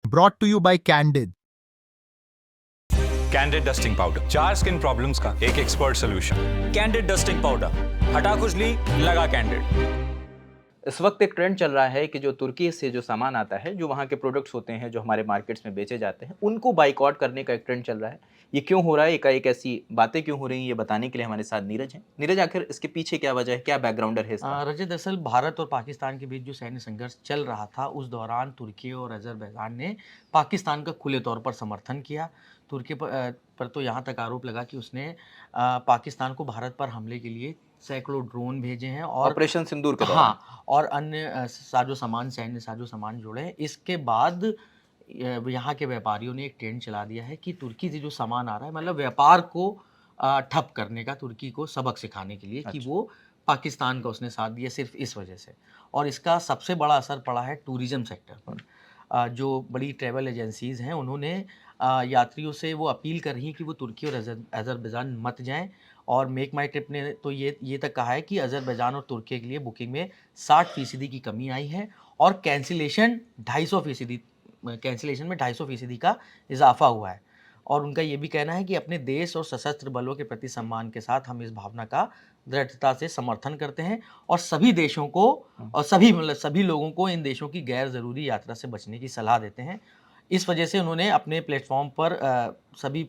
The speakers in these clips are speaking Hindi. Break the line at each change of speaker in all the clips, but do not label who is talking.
Brought to you by Candid.
Candid dusting powder, 4 skin problems का एक expert solution. Candid dusting powder, हटा खुजली, लगा कैंडिड।
इस वक्त एक ट्रेंड चल रहा है कि जो तुर्की से जो सामान आता है, जो वहाँ के प्रोडक्ट्स होते हैं, जो हमारे मार्केट्स में बेचे जाते हैं, उनको बाइकआउट करने का एक ट्रेंड चल रहा है। ये क्यों हो रहा है, एकाएक ऐसी बातें क्यों हो रही हैं, ये बताने के लिए हमारे साथ नीरज हैं। नीरज, आखिर इसके पीछे क्या वजह है, क्या बैकग्राउंडर है इसका?
रजत, दरअसल भारत और पाकिस्तान के बीच जो सैन्य संघर्ष चल रहा था, उस दौरान तुर्की और अजरबैजान ने पाकिस्तान का खुले तौर पर समर्थन किया। तुर्की पर तो यहाँ तक आरोप लगा कि उसने पाकिस्तान को भारत पर हमले के लिए सैकड़ों ड्रोन भेजे हैं और
ऑपरेशन सिंदूर के दौरान।
हाँ, और अन्य साजो सामान, सैन्य साजो सामान जुड़े हैं। इसके बाद यहाँ के व्यापारियों ने एक ट्रेंड चला दिया है कि तुर्की से जो सामान आ रहा है, मतलब व्यापार को ठप करने का, तुर्की को सबक सिखाने के लिए कि वो पाकिस्तान का उसने साथ दिया सिर्फ इस वजह से। और इसका सबसे बड़ा असर पड़ा है टूरिज्म सेक्टर पर। जो बड़ी ट्रैवल एजेंसीज़ हैं, उन्होंने यात्रियों से वो अपील कर रही हैं कि वो तुर्की और अजरबैजान मत जाएं। और मेक माई ट्रिप ने तो ये तक कहा है कि अजरबैजान और तुर्की के लिए बुकिंग में 60% की कमी आई है और कैंसिलेशन 250%, कैंसिलेशन में 250% का इजाफा हुआ है। और उनका ये भी कहना है कि अपने देश और सशस्त्र बलों के प्रति सम्मान के साथ हम इस भावना का दृढ़ता से समर्थन करते हैं और सभी देशों को और सभी लोगों को इन देशों की गैर ज़रूरी यात्रा से बचने की सलाह देते हैं। इस वजह से उन्होंने अपने प्लेटफॉर्म पर सभी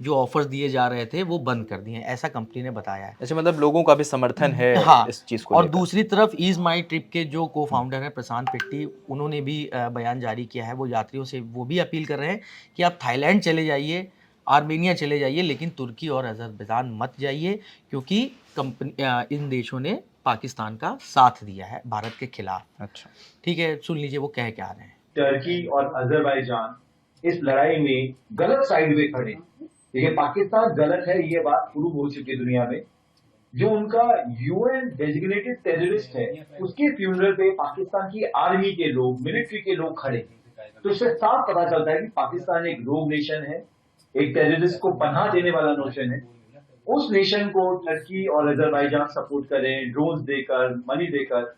जो ऑफर्स दिए जा रहे थे वो बंद कर दिए हैं, ऐसा कंपनी ने बताया है।
ऐसे मतलब लोगों का भी समर्थन है इस चीज़ को
और
लेकर।
दूसरी तरफ ईज माई ट्रिप के जो को फाउंडर हैं प्रशांत पिट्टी, उन्होंने भी बयान जारी किया है। वो यात्रियों से वो भी अपील कर रहे हैं कि आप थाईलैंड चले जाइए, आर्मेनिया चले जाइए, लेकिन तुर्की और अजरबैजान मत जाइए, क्योंकि इन देशों ने पाकिस्तान का साथ दिया है भारत के खिलाफ।
अच्छा,
ठीक है, सुन लीजिए वो कह क्या रहे हैं।
टर्की और अजरबैजान इस लड़ाई में गलत साइड में खड़े। देखिए, पाकिस्तान गलत है, ये बात प्रूव हो चुकी है दुनिया में। जो उनका यूएन डेजिग्नेटेड टेररिस्ट है, उसके फ्यूनरल पे पाकिस्तान की आर्मी के लोग, मिलिट्री के लोग खड़े। तो इससे साफ पता चलता है कि पाकिस्तान एक रोग नेशन है, एक टेररिस्ट को पनाह देने वाला नेशन है। उस नेशन को टर्की और अजरबैजान सपोर्ट करें, ड्रोन्स देकर, मनी देकर,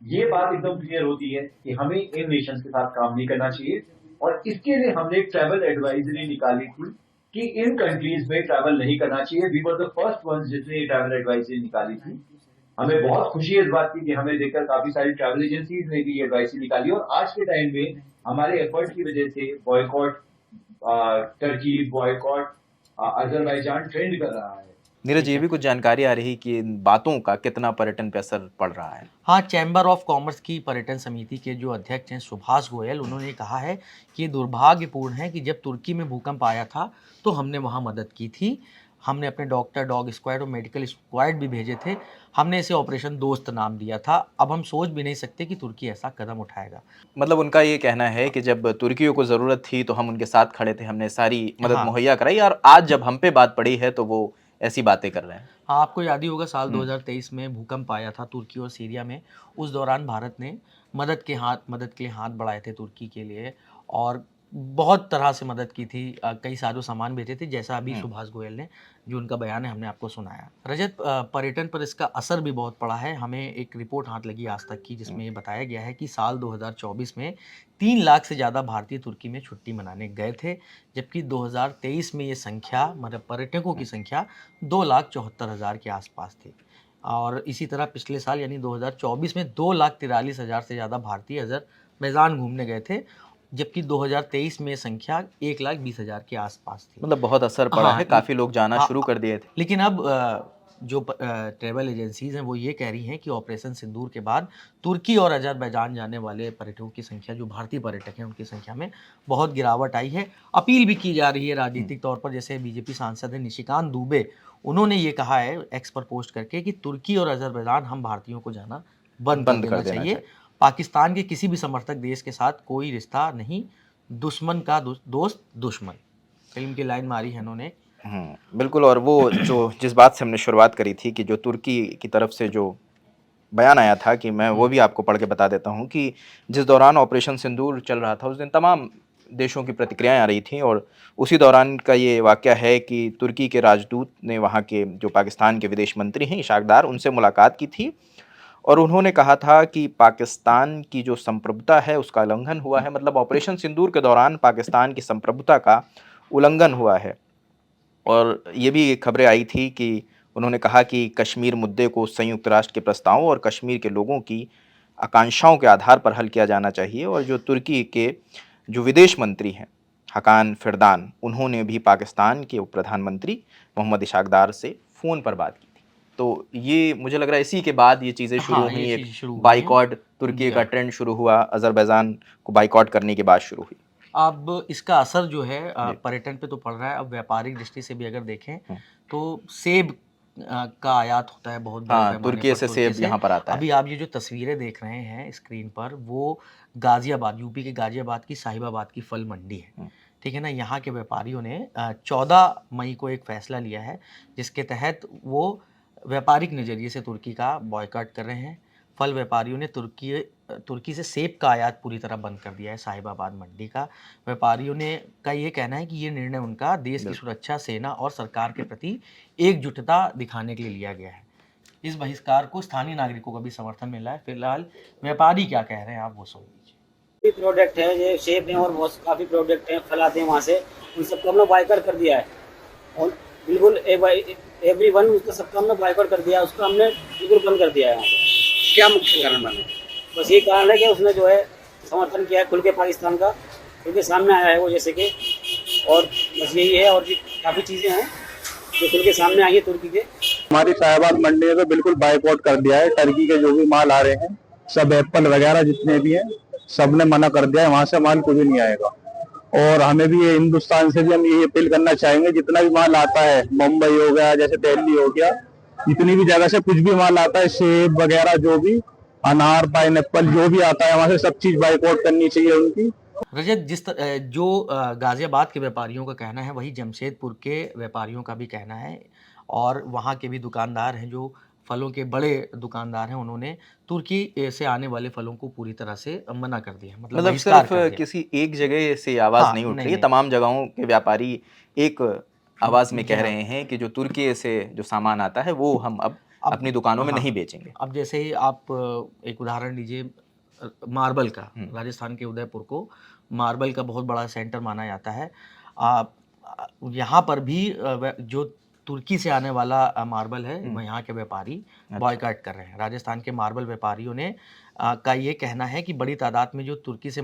ये बात एकदम क्लियर होती है कि हमें इन नेशंस के साथ काम नहीं करना चाहिए। और इसके लिए हमने एक ट्रैवल एडवाइजरी निकाली थी कि इन कंट्रीज में ट्रैवल नहीं करना चाहिए। We were the first ones जिसने ये ट्रैवल एडवाइजरी निकाली थी। हमें बहुत खुशी है इस बात की कि हमें देखकर काफी सारी ट्रैवल एजेंसीज ने भी ये एडवाइजरी निकाली। और आज के टाइम में हमारे एफर्ट की वजह से boycott Turkey, boycott Azerbaijan trend कर रहा है।
नीरज, ये भी कुछ जानकारी आ रही कि इन बातों का कितना पर्यटन पे असर पड़ रहा है?
हाँ, चैम्बर ऑफ कॉमर्स की पर्यटन समिति के जो अध्यक्ष हैं सुभाष गोयल, उन्होंने कहा है कि दुर्भाग्यपूर्ण है कि जब तुर्की में भूकंप आया था तो हमने वहाँ मदद की थी। हमने अपने डॉक्टर, डॉग स्क्वाड और मेडिकल स्क्वाड भी भेजे थे। हमने इसे ऑपरेशन दोस्त नाम दिया था। अब हम सोच भी नहीं सकते कि तुर्की ऐसा कदम उठाएगा।
मतलब उनका ये कहना है कि जब तुर्कियों को ज़रूरत थी तो हम उनके साथ खड़े थे, हमने सारी मदद मुहैया कराई, और आज जब हम पे बात पड़ी है तो वो ऐसी बातें कर रहे हैं।
हाँ, आपको याद ही होगा साल 2023 में भूकंप आया था तुर्की और सीरिया में। उस दौरान भारत ने मदद के लिए हाथ बढ़ाए थे तुर्की के लिए और बहुत तरह से मदद की थी। कई सारे सामान भेजे थे, जैसा अभी सुभाष गोयल ने जो उनका बयान है हमने आपको सुनाया। रजत, पर्यटन पर इसका असर भी बहुत पड़ा है। हमें एक रिपोर्ट हाथ लगी आज तक की, जिसमें ये बताया गया है कि साल 2024 में 3 लाख से ज़्यादा भारतीय तुर्की में छुट्टी मनाने गए थे, जबकि 2023 में ये संख्या, मतलब पर्यटकों की संख्या 2,74,000 के आसपास थी। और इसी तरह पिछले साल यानी 2024 में 2,43,000 से ज़्यादा भारतीय अजरबैजान घूमने गए थे, जबकि 2023 में संख्या 1,20,000 के आसपास थी।
मतलब बहुत असर पड़ा
हाँ,
है, काफ़ी लोग जाना शुरू कर दिए थे।
लेकिन अब जो ट्रैवल एजेंसीज हैं वो ये कह रही हैं कि ऑपरेशन सिंदूर के बाद तुर्की और अजरबैजान जाने वाले पर्यटकों की संख्या, जो भारतीय पर्यटक हैं उनकी संख्या में बहुत गिरावट आई है। अपील भी की जा रही है राजनीतिक तौर पर, जैसे बीजेपी सांसद हैं निशिकांत दुबे, उन्होंने ये कहा है एक्स पर पोस्ट करके कि तुर्की और अजरबैजान हम भारतीयों को जाना बंद कर देना चाहिए। पाकिस्तान के किसी भी समर्थक देश के साथ कोई रिश्ता नहीं, दुश्मन का दोस्त दुश्मन, फिल्म की लाइन मारी है उन्होंने।
बिल्कुल। और वो जो जिस बात से हमने शुरुआत करी थी कि जो तुर्की की तरफ से जो बयान आया था, कि मैं वो भी आपको पढ़ के बता देता हूँ कि जिस दौरान ऑपरेशन सिंदूर चल रहा था उस दिन तमाम देशों की प्रतिक्रियाएं आ रही थीं, और उसी दौरान का ये वाक़या है कि तुर्की के राजदूत ने वहाँ के जो पाकिस्तान के विदेश मंत्री हैं इशाक डार, उनसे मुलाकात की थी और उन्होंने कहा था कि पाकिस्तान की जो संप्रभुता है उसका उल्लंघन हुआ है, मतलब ऑपरेशन सिंदूर के दौरान पाकिस्तान की संप्रभुता का उल्लंघन हुआ है। और ये भी खबरें आई थी कि उन्होंने कहा कि कश्मीर मुद्दे को संयुक्त राष्ट्र के प्रस्तावों और कश्मीर के लोगों की आकांक्षाओं के आधार पर हल किया जाना चाहिए। और जो तुर्की के जो विदेश मंत्री हैं हकान फिरदान, उन्होंने भी पाकिस्तान के उप प्रधानमंत्री मोहम्मद इशाकदार से फ़ोन पर बात की थी। तो ये मुझे लग रहा है इसी के बाद ये चीज़ें शुरू
हाँ,
हुई,
ये
एक
चीज़ शुरू हुई है।
बाइकॉट तुर्की का ट्रेंड शुरू हुआ, अज़रबैजान को बाइकॉट करने की बात शुरू हुई।
अब इसका असर जो है
जी।
पर्यटन पे तो पड़ रहा है। अब व्यापारिक दृष्टि से भी अगर देखें
हुँ।
तो सेब का आयात होता है बहुत बड़े
हाँ,
पैमाने
तुर्की
पर
से
तुर्की
सेब
से।
यहाँ पर आता है।
अभी आप ये जो तस्वीरें देख रहे हैं स्क्रीन पर, वो गाज़ियाबाद, यूपी के गाज़ियाबाद की साहिबाबाद की फल मंडी है।
हुँ।
ठीक है ना? यहाँ के व्यापारियों ने 14 मई को एक फ़ैसला लिया है, जिसके तहत वो व्यापारिक नज़रिए से तुर्की का बॉयकॉट कर रहे हैं। फल व्यापारियों ने तुर्की से सेब का आयात पूरी तरह बंद कर दिया है साहिबाबाद मंडी का। व्यापारियों ने का ये कहना है कि ये निर्णय उनका देश की सुरक्षा, सेना और सरकार के प्रति एकजुटता दिखाने के लिए लिया गया है। इस बहिष्कार को स्थानीय नागरिकों का भी समर्थन मिला है। फिलहाल व्यापारी क्या कह रहे हैं आप वो सुन लीजिए।
प्रोडक्ट है, ये सेब हैं और बहुत काफ़ी प्रोडक्ट हैं, फल आते हैं वहाँ से, उन सबको हमने बाइकआउट कर दिया है। और बिल्कुल एवरीवन उसका सबका हमने बाइकआउट कर दिया है, उसको हमने बिल्कुल बंद कर दिया है वहाँ पे।
क्या मुख्य कारण बने?
बस ये कारण है कि उसने जो है समर्थन किया है खुल के पाकिस्तान का, क्योंकि सामने आया है वो, जैसे कि, और बस यही है। और भी काफ़ी चीज़ें हैं जो खुल के सामने आई है तुर्की के।
हमारी साहिबाबाद मंडी ने तो बिल्कुल बाइकआउट कर दिया है। टर्की के जो भी माल आ रहे हैं, सब एप्पल वगैरह जितने भी हैं, सब ने मना कर दिया है, वहां से माल कुछ भी नहीं आएगा। और हमें भी ये हिंदुस्तान से भी हम ये अपील करना चाहेंगे, जितना भी माल आता है, मुंबई हो गया, जैसे दिल्ली हो गया, जितनी भी जगह से कुछ भी माल आता है, सेब वगैरह जो भी, अनार, पाइनएप्पल जो भी आता है, वहां से सब चीज बाइकआउट करनी चाहिए उनकी।
रजत, जो गाज़ियाबाद के व्यापारियों का कहना है, वही जमशेदपुर के व्यापारियों का भी कहना है। और वहाँ के भी दुकानदार हैं, जो फलों के बड़े दुकानदार हैं, उन्होंने तुर्की से आने वाले फलों को पूरी तरह से मना कर दिया, मतलब बहिष्कार
सिर्फ
कर दिया।
किसी एक जगह से आवाज़
हाँ,
नहीं उठ
नहीं,
रही है,
नहीं।
तमाम जगहों के व्यापारी एक आवाज़ में कह रहे हैं कि जो तुर्की से जो सामान आता है वो हम अब अपनी दुकानों में
हाँ,
नहीं बेचेंगे।
अब जैसे ही आप एक उदाहरण लीजिए मार्बल का, राजस्थान के उदयपुर को मार्बल का बहुत बड़ा सेंटर माना जाता है। यहाँ पर भी जो तुर्की से आने वाला मार्बल है, यहाँ के व्यापारी बॉयकॉट कर रहे हैं। राजस्थान के मार्बल व्यापारियों ने का ये कहना है कि बड़ी तादाद में जो तुर्की से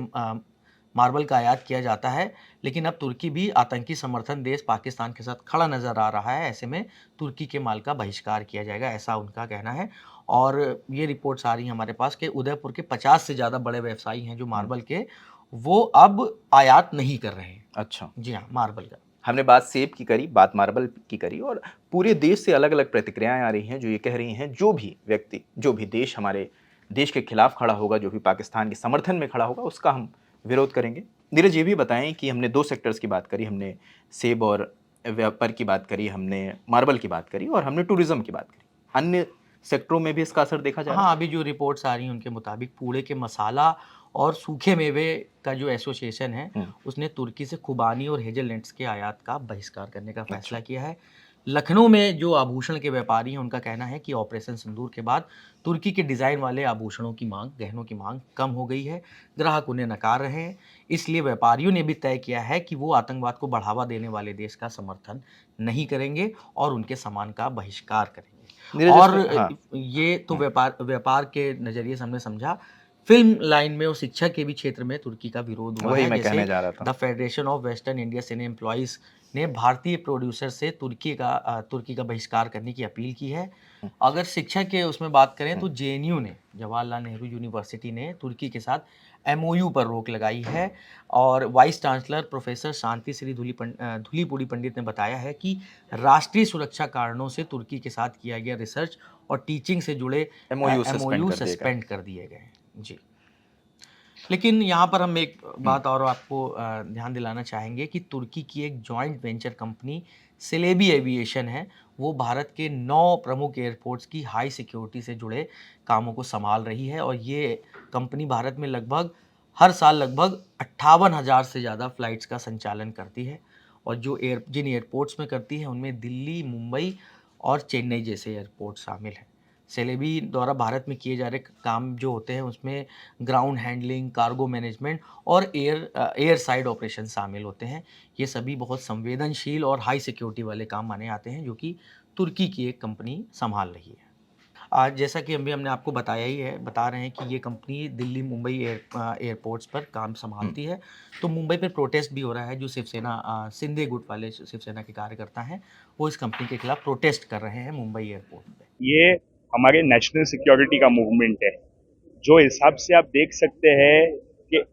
मार्बल का आयात किया जाता है, लेकिन अब तुर्की भी आतंकी समर्थन देश पाकिस्तान के साथ खड़ा नज़र आ रहा है। ऐसे में तुर्की के माल का बहिष्कार किया जाएगा, ऐसा उनका कहना है। और ये रिपोर्ट्स आ रही हैं हमारे पास कि उदयपुर के 50 से ज़्यादा बड़े व्यवसायी हैं जो मार्बल के, वो अब आयात नहीं कर रहे हैं।
अच्छा,
जी हाँ, मार्बल का।
हमने बात सेब की करी, बात मार्बल की करी, और पूरे देश से अलग अलग प्रतिक्रियाएं आ रही हैं जो ये कह रही हैं जो भी व्यक्ति, जो भी देश हमारे देश के खिलाफ खड़ा होगा, जो भी पाकिस्तान के समर्थन में खड़ा होगा, उसका हम विरोध करेंगे। नीरज, ये भी बताएं कि हमने 2 सेक्टर्स की बात करी, हमने सेब और व्यापार की बात करी, हमने मार्बल की बात करी और हमने टूरिज्म की बात करी। अन्य सेक्टरों में भी इसका असर देखा जा रहा है?
हाँ, अभी जो रिपोर्ट्स आ रही हैं उनके मुताबिक पूड़े के मसाला और सूखे मेवे का जो एसोसिएशन है, उसने तुर्की से खुबानी और हेजलनट्स के आयात का बहिष्कार करने का फैसला किया है। लखनऊ में जो आभूषण के व्यापारी हैं, उनका कहना है कि ऑपरेशन सिंदूर के बाद तुर्की के डिज़ाइन वाले आभूषणों की मांग, गहनों की मांग कम हो गई है। ग्राहक उन्हें नकार रहे हैं। इसलिए व्यापारियों ने भी तय किया है कि वो आतंकवाद को बढ़ावा देने वाले देश का समर्थन नहीं करेंगे और उनके सामान का बहिष्कार करेंगे। और ये तो व्यापार के नज़रिए से हमने समझा। फिल्म लाइन में और शिक्षा के भी क्षेत्र में तुर्की का विरोध हुआ
वही
है।
मैं कहने जा रहा था।
The federation of western India cine employees ने भारतीय प्रोड्यूसर से तुर्की का बहिष्कार करने की अपील की है। अगर शिक्षा के उसमें बात करें तो जेएनयू ने, जवाहरलाल नेहरू यूनिवर्सिटी ने तुर्की के साथ एमओयू पर रोक लगाई है। और वाइस चांसलर प्रोफेसर शांति श्री धुलीपुड़ी पंडित ने बताया है कि राष्ट्रीय सुरक्षा कारणों से तुर्की के साथ किया गया रिसर्च और टीचिंग से जुड़े एमओयू सस्पेंड कर दिए गए हैं। जी, लेकिन यहाँ पर हम एक बात और आपको ध्यान दिलाना चाहेंगे कि तुर्की की एक joint venture company syllable aviation है, वो भारत के 9 प्रमुख एयरपोर्ट्स की हाई सिक्योरिटी से जुड़े कामों को संभाल रही है। और ये कंपनी भारत में हर साल लगभग 58,000 से ज़्यादा फ़्लाइट्स का संचालन करती है। और जिन एयरपोर्ट्स में करती है उनमें दिल्ली, मुंबई और चेन्नई जैसे एयरपोर्ट शामिल हैं। सेलेबी द्वारा भारत में किए जा रहे काम जो होते हैं उसमें ग्राउंड हैंडलिंग, कार्गो मैनेजमेंट और एयर साइड ऑपरेशन शामिल होते हैं। ये सभी बहुत संवेदनशील और हाई सिक्योरिटी वाले काम माने आते हैं जो कि तुर्की की एक कंपनी संभाल रही है। आज जैसा कि हमने आपको बताया ही है, बता रहे हैं कि ये कंपनी दिल्ली मुंबई एयरपोर्ट्स पर काम संभालती है। तो मुंबई पे प्रोटेस्ट भी हो रहा है। जो शिवसेना शिंदे गुट वाले शिवसेना के कार्यकर्ता हैं वो इस कंपनी के खिलाफ प्रोटेस्ट कर रहे हैं मुंबई एयरपोर्ट पे।
ये हमारे नेशनल सिक्योरिटी का मूवमेंट है। जो हिसाब से आप देख सकते हैं कि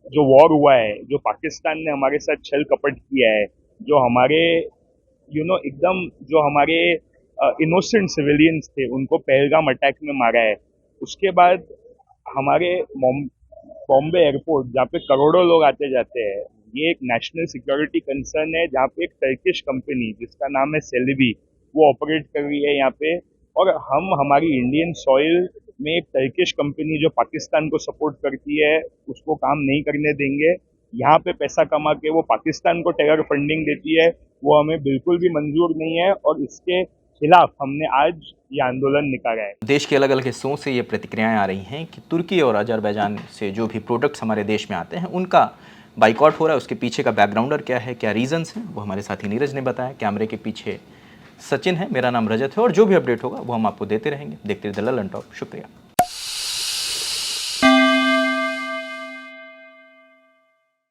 जो वॉर हुआ है, जो पाकिस्तान ने हमारे साथ छल कपट किया है, जो हमारे एकदम जो हमारे इनोसेंट सिविलियंस थे उनको पहलगाम अटैक में मारा है, उसके बाद हमारे बॉम्बे एयरपोर्ट जहाँ पे करोड़ों लोग आते जाते हैं, ये एक नेशनल सिक्योरिटी कंसर्न है जहाँ पे एक टर्किश कंपनी जिसका नाम है सेलेबी वो ऑपरेट कर रही है यहाँ पे। और हम हमारी इंडियन सॉइल में एक टर्किश कंपनी जो पाकिस्तान को सपोर्ट करती है उसको काम नहीं करने देंगे। यहाँ पे पैसा कमा के वो पाकिस्तान को टेरर फंडिंग देती है, वो हमें बिल्कुल भी मंजूर नहीं है और इसके खिलाफ हमने आज ये आंदोलन निकाला है।
देश के अलग अलग हिस्सों से ये प्रतिक्रियाएं आ रही हैं कि तुर्की और अजरबैजान से जो भी प्रोडक्ट्स हमारे देश में आते हैं उनका बाइकआउट हो रहा है। उसके पीछे का बैकग्राउंडर क्या है, क्या रीजंस हैं, वो हमारे साथी नीरज ने बताया। कैमरे के पीछे सचिन है, मेरा नाम रजत है और जो भी अपडेट होगा वो हम आपको देते रहेंगे। देखते रहिए द ललन टॉप। शुक्रिया।